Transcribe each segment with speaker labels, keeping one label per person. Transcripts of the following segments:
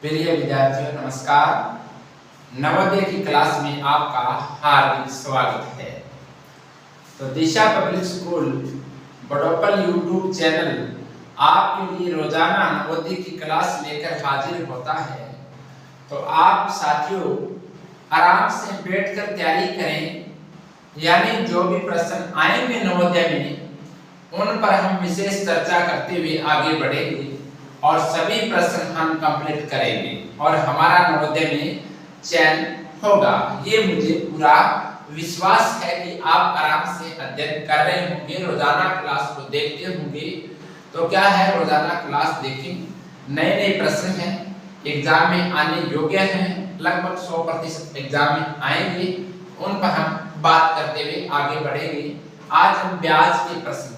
Speaker 1: प्रिय विद्यार्थियों नमस्कार। नवोदय की क्लास में आपका हार्दिक स्वागत है। तो Disha public school Badopal YouTube channel आपके लिए रोजाना नवोदय की क्लास लेकर हाजिर होता है। तो आप साथियों आराम से बैठकर तैयारी करें, यानी जो भी प्रश्न आएंगे नवोदय में उन पर हम विशेष चर्चा करते हुए आगे बढ़ेंगे और सभी प्रश्न हम कंप्लीट करेंगे और हमारा नवोदय में चयन होगा। ये मुझे पूरा विश्वास है कि आप आराम से अध्ययन कर रहे होंगे, रोजाना क्लास को देखते होंगे। तो क्या है, रोजाना क्लास देखें, नए नए प्रश्न हैं, एग्जाम में आने योग्य हैं, लगभग 100% एग्जाम में आएंगे, उन पर हम बात करते हुए आगे बढ़ेंगे। आज हम ब्याज के प्रश्न,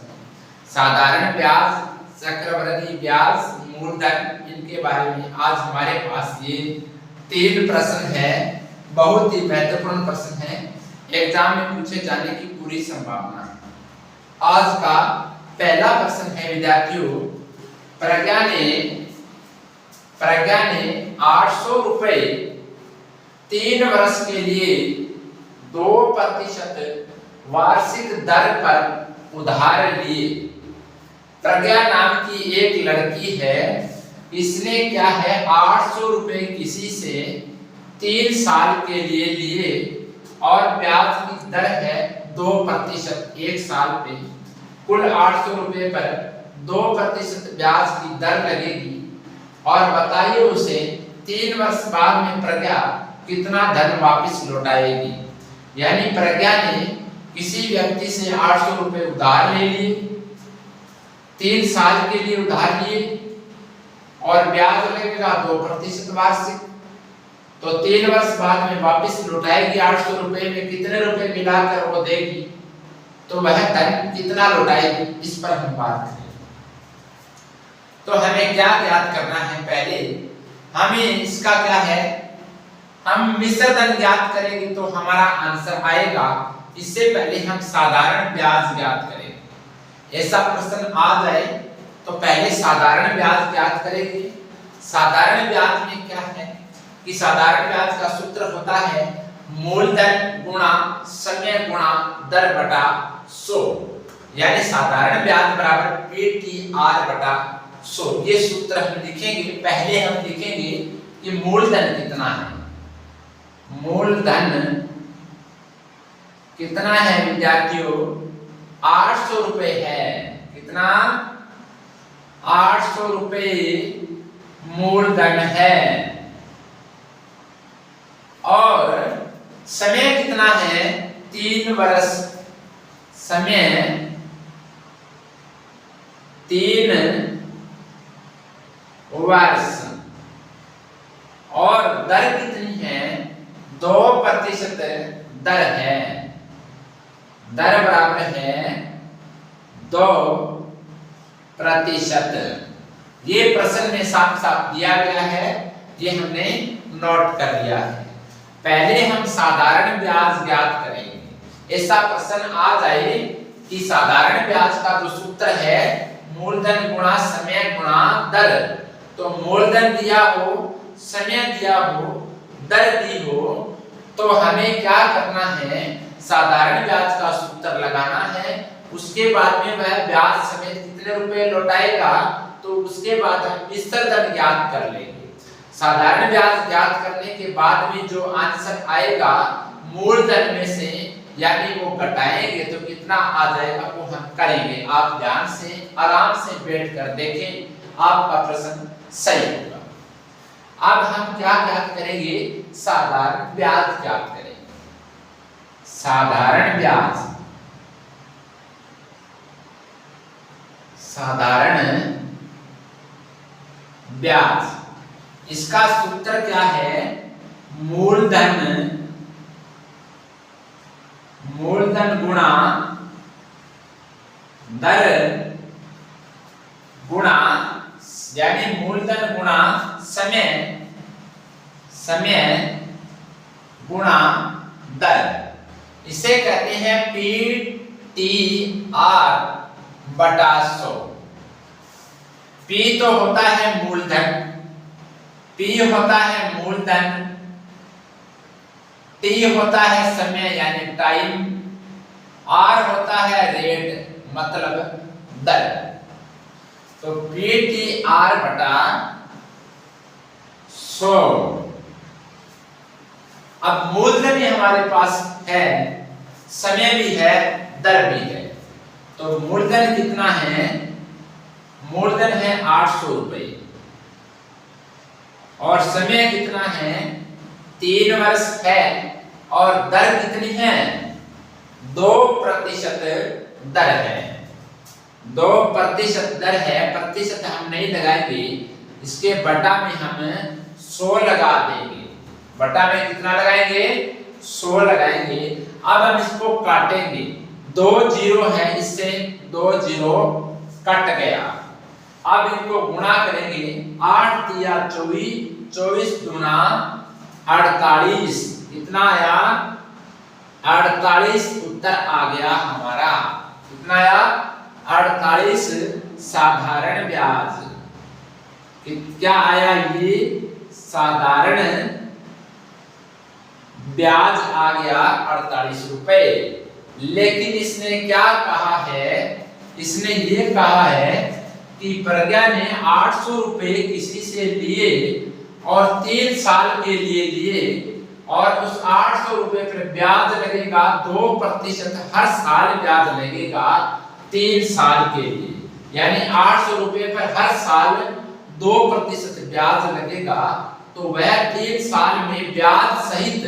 Speaker 1: साधारण ब्याज, चक्रवृद्धि ब्याज, मूलधन, इनके बारे में आज हमारे पास ये 3 प्रश्न है। बहुत ही महत्वपूर्ण प्रश्न है, एग्जाम में पूछे जाने की पूरी संभावना है। आज का पहला प्रश्न है विद्यार्थियों, प्रज्ञा ने 800 रुपए 3 वर्ष के लिए 2% वार्षिक दर पर उधार लिए। प्रज्ञा नाम की एक लड़की है, इसने क्या है 800 रुपए किसी से 3 साल के लिए लिए और ब्याज की दर है 2% 1 साल पे। कुल 800 रुपए पर 2% ब्याज की दर लगेगी और बताइए उसे 3 वर्ष बाद में प्रज्ञा कितना धन वापस लौटाएगी। यानी प्रज्ञा ने किसी व्यक्ति से 800 रुपए उधार ले लिए, 3 साल के लिए उधार लिए और ब्याज लगेगा 2% वार्षिक। तो 3 वर्ष बाद में वापस लौटाएगी। 800 रुपए में कितने रुपए मिलाकर वो देगी, तो वह धन कितना लौटाएगी, इस पर हम बात करेंगे। तो हमें क्या ज्ञात करना है, पहले हमें इसका क्या है, हम मिश्र धन ज्ञात करेंगे तो हमारा आंसर आएगा। इससे पहले हम साधारण ब्याज ज्ञात करेंगे। ऐसा प्रश्न आ जाए तो पहले साधारण ब्याज ज्ञात करेंगे। साधारण ब्याज में क्या है कि साधारण ब्याज का सूत्र होता है मूलधन गुणा समय गुणा दर बटा 100, यानी साधारण ब्याज बराबर PTR बटा 100। ये सूत्र हम लिखेंगे। पहले हम लिखेंगे कि मूलधन कितना है। मूलधन कितना है विद्यार्थियों, 800 रुपए है। कितना, 800 रुपए मूलधन है। और समय कितना है, 3 वर्ष समय, 3 वर्ष। और दर कितनी है, 2% दर है। दर बराबर है 2%। ये प्रश्न में साफ साफ दिया गया है, ये हमने नोट कर लिया है। पहले हम साधारण ब्याज ज्ञात करेंगे। ऐसा प्रश्न आ जाए कि साधारण ब्याज का जो सूत्र है मूलधन गुणा समय गुणा दर, तो मूलधन दिया हो, समय दिया हो, दर दी हो, तो हमें क्या करना है, साधारण ब्याज का सूत्र लगाना है। उसके बाद में वह ब्याज समेत कितने रुपए लौटाएगा, तो उसके बाद हम मिश्र धन ज्ञात कर लेंगे। साधारण ब्याज ज्ञात करने के बाद में जो आंसर आएगा मूलधन में से, यानी वो घटाएंगे तो कितना आ जाएगा वो हम करेंगे। आप ध्यान से आराम से बैठकर देखें, आपका प्रश्न सही होगा। अब हम क्या ज्ञात करेंगे, साधारण ब्याज ज्ञात करेंगे। साधारण ब्याज, साधारण ब्याज, इसका सूत्र क्या है, मूलधन गुणा दर गुणा, यानी मूलधन गुणा समय गुणा दर। इसे कहते हैं PTR बटा 100। P तो होता है मूलधन P होता है मूलधन, T होता है समय यानी टाइम, R होता है रेट मतलब दर। तो PTR बटा 100। अब मूलधन भी हमारे पास है, समय भी है, दर भी है। तो मूलधन कितना है? मूलधन है 800 रुपए और समय कितना है? 3 वर्ष है और दर कितनी है? 2% दर है। 2% दर है, प्रतिशत हम नहीं लगाएंगे, इसके बटा में हम 100 लगा देंगे। बटा में कितना लगाएंगे? 100 लगाएंगे। अब हम इसको काटेंगे, 2 जीरो है, इससे 2 जीरो कट गया। अब इनको गुणा करेंगे, 8 तिया 24, 24 दूना 48, कितना आया? 48 उत्तर आ गया हमारा। कितना आया? 48 साधारण ब्याज। क्या आया? ये साधारण ब्याज आ गया 48 रुपए। लेकिन इसने क्या कहा है? इसने ये कहा है कि प्रज्ञा ने 800 रुपए किसी से लिए और 3 साल के लिए लिए और उस 800 रुपए पर ब्याज लगेगा 2% हर साल ब्याज लगेगा 3 साल के लिए, यानी 800 रुपए पर हर साल 2% ब्याज लगेगा। तो वह 3 साल में ब्याज सहित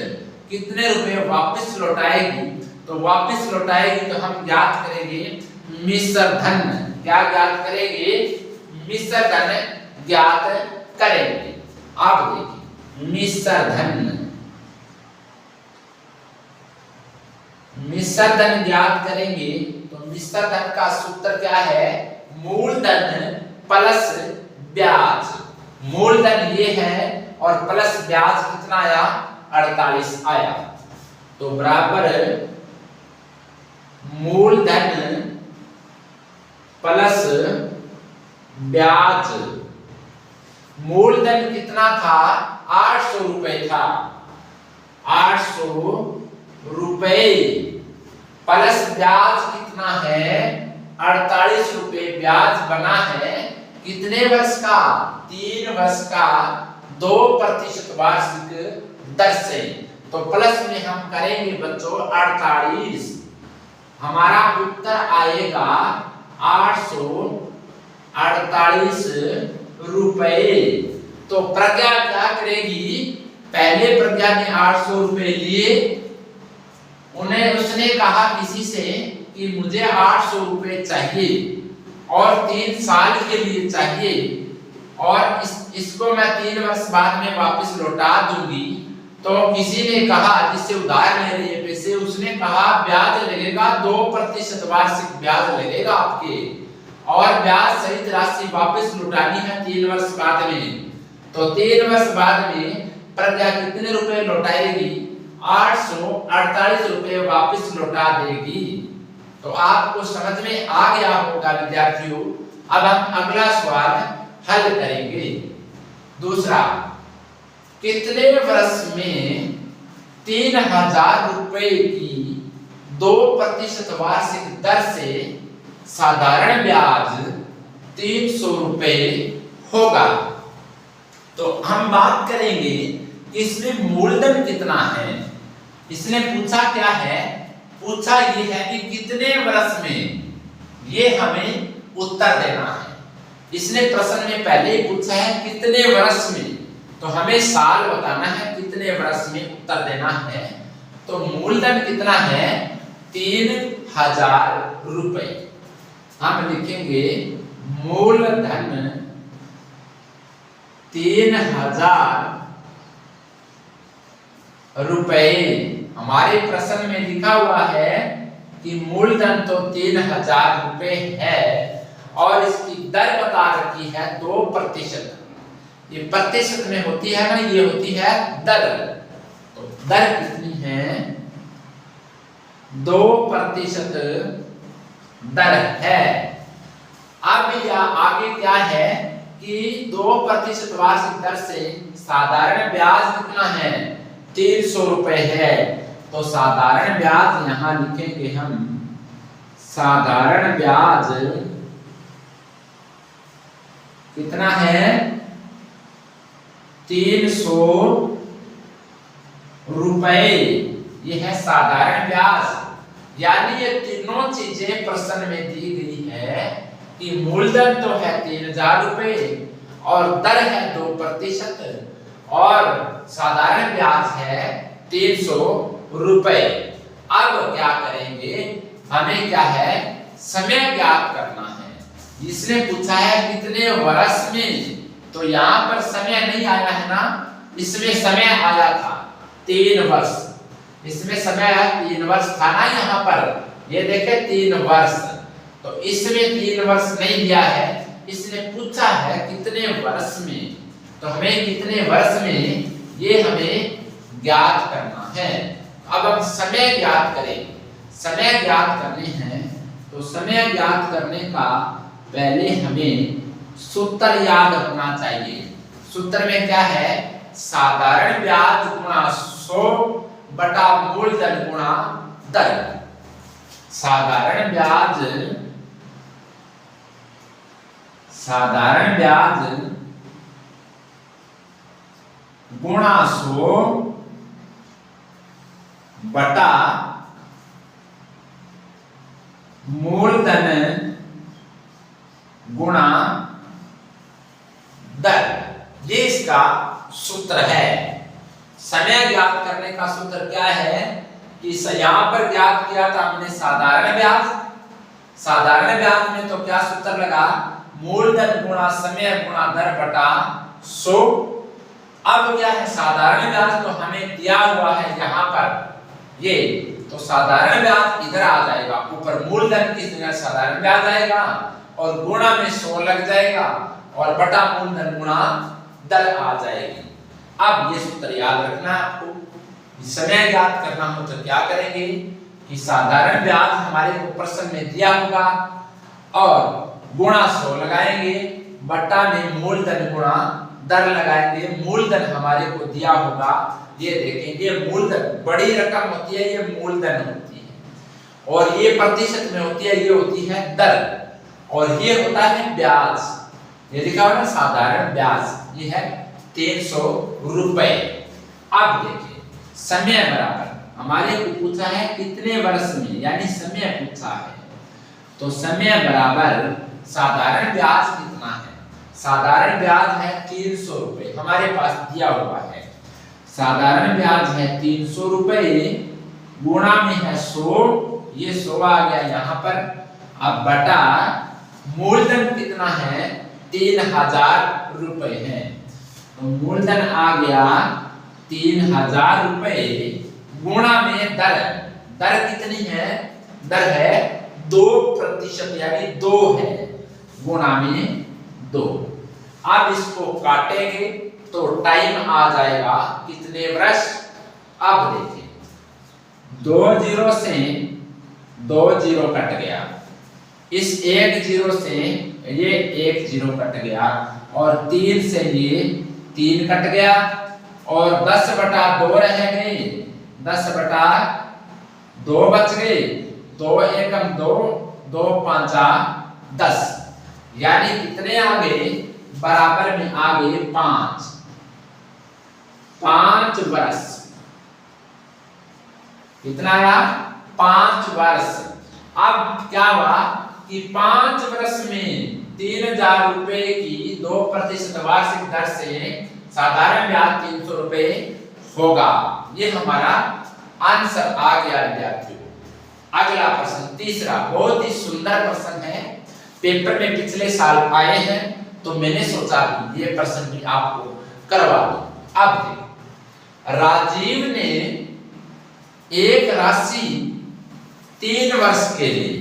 Speaker 1: कितने रुपए वापस लौटाएगी? तो वापस लौटाएगी तो हम ज्ञात करेंगे मिश्र धन। क्या ज्ञात करेंगे? मिश्र धन ज्ञात करेंगे। आप देखिए, मिश्र धन, मिश्र धन ज्ञात करेंगे तो मिश्र धन का सूत्र क्या है? मूलधन प्लस ब्याज। मूलधन ये है और प्लस ब्याज कितना आया? 48 आया। तो बराबर मूलधन प्लस ब्याज। मूलधन कितना था? 800 रुपए था। 800 रुपए प्लस ब्याज कितना है? 48 रुपए ब्याज बना है। कितने वर्ष का? 3 वर्ष का 2% वार्षिक दर से। तो प्लस में हम करेंगे बच्चों 48। हमारा उत्तर आएगा 848 रुपए। तो प्रज्ञा क्या करेगी? पहले प्रज्ञा ने 800 रुपए लिए, उन्हें उसने कहा किसी से कि मुझे 800 रुपए चाहिए और 3 साल के लिए चाहिए और इसको मैं 3 वर्ष बाद में वापस लौटा दूंगी। तो किसी ने कहा, जिससे उधार ले रही है पैसे, उसने कहा ब्याज लगेगा 2% वार्षिक ब्याज लगेगा आपके और ब्याज सहित राशि वापस लौटानी है 3 वर्ष बाद में। तो 3 वर्ष बाद में प्रज्ञा कितने रुपए लौटाएगी? 848 रुपए वापस लौटा देगी। तो आपको समझ में आ गया होगा विद्यार्थियों। अब हम अगला सवाल हल करेंगे। दूसरा, कितने वर्ष में 3000 रुपए की 2% वार्षिक दर से साधारण ब्याज 300 रुपए होगा? तो हम बात करेंगे कि इसमें मूलधन कितना है। इसने पूछा क्या है? पूछा ये है कि कितने वर्ष में, ये हमें उत्तर देना है। इसने प्रश्न में पहले ही पूछा है कितने वर्ष में, तो हमें साल बताना है, कितने वर्ष में उत्तर देना है। तो मूलधन कितना है? 3000 रुपए। हम लिखेंगे मूलधन 3000 रुपए। हमारे प्रश्न में लिखा हुआ है कि मूलधन तो 3000 रुपए है और इसकी दर बता रखी है 2%। ये प्रतिशत में होती है ना, ये होती है दर। तो दर कितनी है? 2% दर है। अब या आगे क्या है कि 2% वार्षिक दर से साधारण ब्याज कितना है, 300 रुपए है। तो साधारण ब्याज यहां लिखेंगे हम, साधारण ब्याज कितना है, 300 रुपए। ये है साधारण ब्याज। यानी ये तीनों चीजें प्रश्न में दी गई है कि मूलधन तो है 3000 रुपए और दर है 2% और साधारण ब्याज है 300 रुपए। अब क्या करेंगे, हमें क्या है, समय ज्ञात करना है। इसने पूछा है कितने वर्ष में, तो यहाँ पर समय नहीं आया है ना, इसमें समय आया था 3 वर्ष, इसमें समय आया 3 वर्ष था ना यहाँ पर, ये देखे 3 वर्ष, तो इसमें 3 वर्ष नहीं दिया है, इसने पूछा है कितने वर्ष में, तो हमें कितने वर्ष में ये हमें ज्ञात करना है। अब हम समय ज्ञात करेंगे, समय ज्ञात करने हैं, तो समय ज्ञात करने का पहले हमें सूत्र याद रखना चाहिए। सूत्र में क्या है, साधारण ब्याज गुणा 100 बटा मूलधन गुणा दर। साधारण ब्याज गुणा 100 बटा मूलधन गुणा दर, ये इसका सूत्र है। समय ज्ञात करने का सूत्र क्या है कि यहां पर ज्ञात किया था हमने साधारण ब्याज, साधारण ब्याज में तो क्या सूत्र लगा, मूलधन गुणा समय गुणा दर बटा 100। अब क्या है, साधारण ब्याज तो हमें दिया हुआ है यहाँ पर ये, तो साधारण ब्याज इधर आ जाएगा, ऊपर मूलधन की जगह साधारण ब्याज आएगा और गुणा में 100 लग जाएगा और बटा मूलधन गुणा दर आ जाएगी। अब ये सूत्र याद रखना आपको, समय ज्ञात करना हो तो क्या करेंगे कि साधारण ब्याज हमारे को प्रश्न में दिया होगा और गुणा 100 लगाएंगे, बटा में मूलधन गुणा दर लगाएंगे। मूलधन हमारे को दिया होगा, ये देखेंगे मूलधन बड़ी रकम होती है, ये मूलधन होती है और ये प्रतिशत में होती है, ये होती है दर और ये होता है ब्याज। ये लिखा हुआ है साधारण ब्याज, ये है 300 रुपए। अब देखिए समय बराबर हमारे को पूछा है कितने वर्ष में, यानी समय पूछा है, तो समय बराबर साधारण ब्याज कितना है, साधारण ब्याज है 300 रुपए, हमारे पास दिया हुआ है। साधारण ब्याज है 300 रुपए, गुणा में है 100, ये 100 आ गया यहाँ पर, अब बटा मूलधन कितना है, 3000 रुपए है, तो मूलधन आ गया 3000 रुपए, गुणा में दर, दर कितनी है, दर है 2% यानी 2 है, गुणा में 2। अब इसको काटेंगे तो टाइम आ जाएगा कितने वर्ष। अब देखिए 2 जीरो से 2 जीरो कट गया, इस 1 जीरो से ये 1 जीरो कट गया और 3 से ये 3 कट गया और 10 बटा 2 रह गए, 10 बटा 2 बच गए, 2 एकम 2, 2 पांचा 10, यानी कितने आ गए, बराबर में आ गए 5 वर्ष। कितना आया, 5 वर्ष। अब क्या हुआ कि 5 वर्ष में 3000 रुपए की 2% वार्षिक दर से साधारण ब्याज 300 रुपए होगा। ये हमारा आंसर आ गया विद्यार्थियों। अगला प्रश्न तीसरा, बहुत ही सुंदर प्रश्न है, पेपर में पिछले साल आए हैं, तो मैंने सोचा कि ये प्रश्न भी आपको करवा दूं। अब देखिए, राजीव ने एक राशि 3 वर्ष के लिए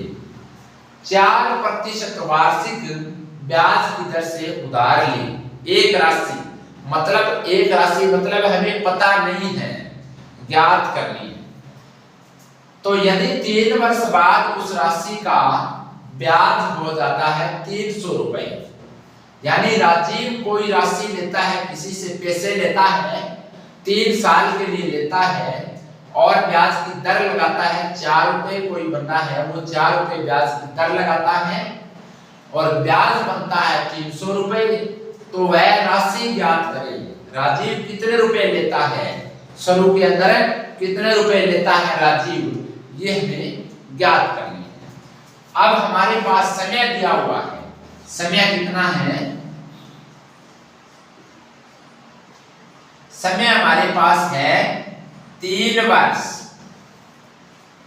Speaker 1: 4% वार्षिक ब्याज की दर से उधार ली। एक राशि मतलब हमें पता नहीं है, ज्ञात करनी है। तो यदि 3 वर्ष बाद उस राशि का ब्याज हो जाता है 300 रुपए, यानी राजीव कोई राशि लेता है, किसी से पैसे लेता है, 3 साल के लिए लेता है और ब्याज की दर लगाता है 4 रुपए। कोई बंदा है वो 4 रुपए ब्याज की दर लगाता है और ब्याज बनता है 300 रुपए। तो वह राशि ज्ञात करें। राजीव कितने रुपए लेता है, शुरू के अंदर कितने रुपए लेता है राजीव, ये हमें ज्ञात करनी है। अब हमारे पास समय दिया हुआ है, समय कितना है, समय हमारे पास है 3 वर्ष।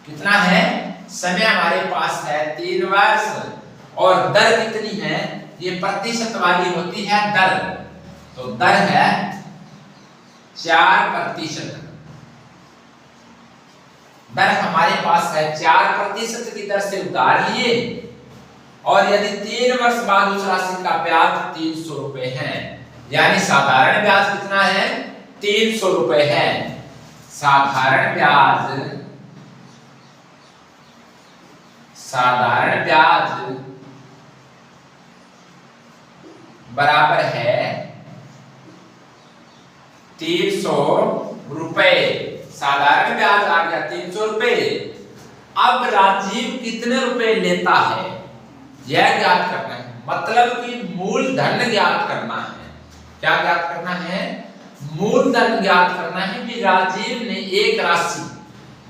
Speaker 1: कितना है, समय हमारे पास है 3 वर्ष और दर कितनी है, ये प्रतिशत वाली होती है दर, तो दर है 4%। दर हमारे पास है 4% की दर से उधार लिए और यदि 3 वर्ष बाद उस राशि का ब्याज 300 रुपए है, यानी साधारण ब्याज कितना है, 300 रुपए है। साधारण ब्याज बराबर है 300 रुपए। साधारण ब्याज आ गया 300 रुपए। अब राजीव कितने रुपए लेता है यह ज्ञात करना है, मतलब कि मूलधन ज्ञात करना है। क्या ज्ञात करना है, मूलधन ज्ञात करना है कि राजीव ने एक राशि,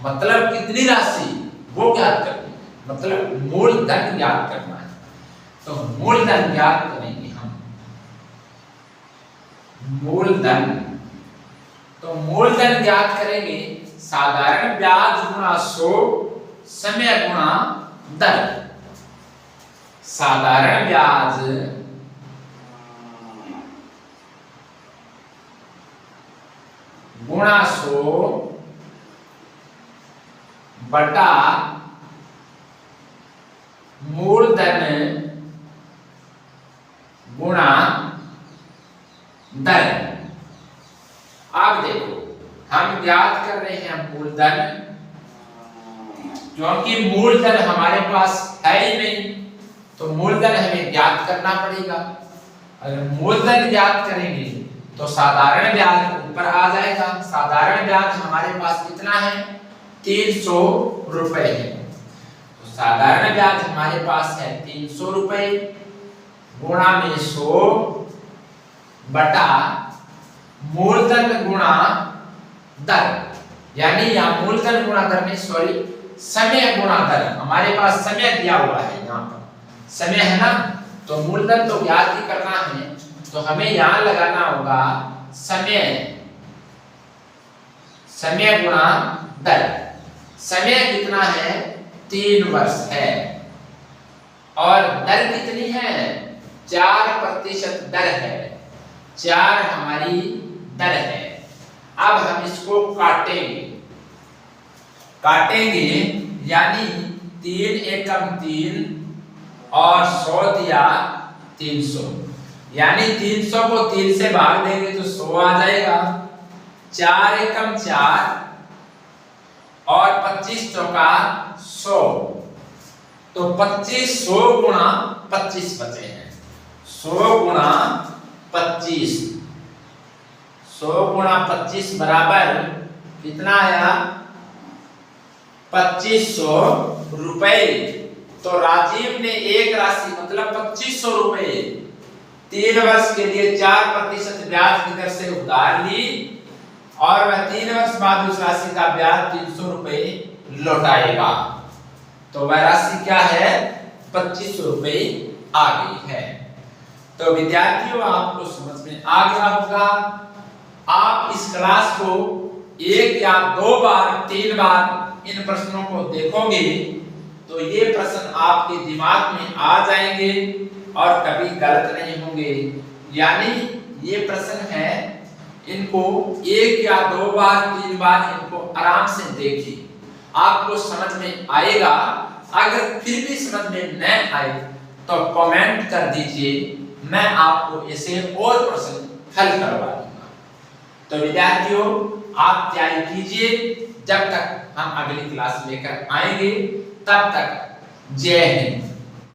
Speaker 1: मतलब कितनी राशि वो ज्ञात करनी है, मतलब मूलधन ज्ञात करना है। तो मूलधन ज्ञात करेंगे हम, मूलधन, तो मूलधन ज्ञात करेंगे साधारण ब्याज गुणा 100 समय गुणा दर। साधारण ब्याज गुणा 100 बटा मूलधन गुणा दर। अब देखो हम ज्ञात कर रहे हैं मूलधन, क्योंकि मूलधन हमारे पास है ही नहीं तो मूलधन हमें ज्ञात करना पड़ेगा। अगर मूलधन ज्ञात करेंगे तो साधारण ब्याज ऊपर आ जाएगा। साधारण ब्याज हमारे पास कितना है, 300 रुपए है। तो साधारण ब्याज हमारे पास है 300 रुपए गुणा में 100 बटा मूलधन गुणा दर, यानी यहाँ मूलधन गुणा दर में सॉरी समय गुणा दर। हमारे पास समय दिया हुआ है, यहाँ पर समय है ना, तो मूलधन तो ज्ञात ही करना है, तो हमें यहां लगाना होगा समय, समय गुणा दर। समय कितना है, 3 वर्ष है और दर कितनी है, 4% दर है, 4 हमारी दर है। अब हम इसको काटेंगे यानी 3 एकम 3 और 100 दिया 300, यानी 300 को 3 से भाग देंगे तो 100 आ जाएगा। 4 एकम 4 और 25 चौका 100, तो 25 100 गुणा 25 बचे हैं। 100 गुणा 25, 100 गुणा 25 बराबर कितना आया, 2500 रुपए। तो राजीव ने एक राशि मतलब 2500 रुपए 3 वर्ष के लिए 4% ब्याज की दर से उधार ली और वह 3 वर्ष बाद उस राशि का ब्याज 300 रुपए लौटाएगा। तो वह राशि क्या है, 2500 रुपए आ गई है। तो विद्यार्थियों आपको समझ में आ गया होगा। आप इस क्लास को 1 या 2 बार 3 बार इन प्रश्नों को देखोगे तो ये प्रश्न आपके दिमाग में आ जाएंगे और कभी गलत नहीं होंगे। यानी ये प्रश्न है, इनको 1 या 2 बार 3 बार इनको आराम से देखिए, आपको समझ में आएगा। अगर फिर भी समझ में न आए तो कमेंट कर दीजिए, मैं आपको ऐसे और प्रश्न हल करवा दूंगा। तो विद्यार्थियों आप तैयारी कीजिए, जब तक हम अगली क्लास लेकर आएंगे तब तक जय हिंद।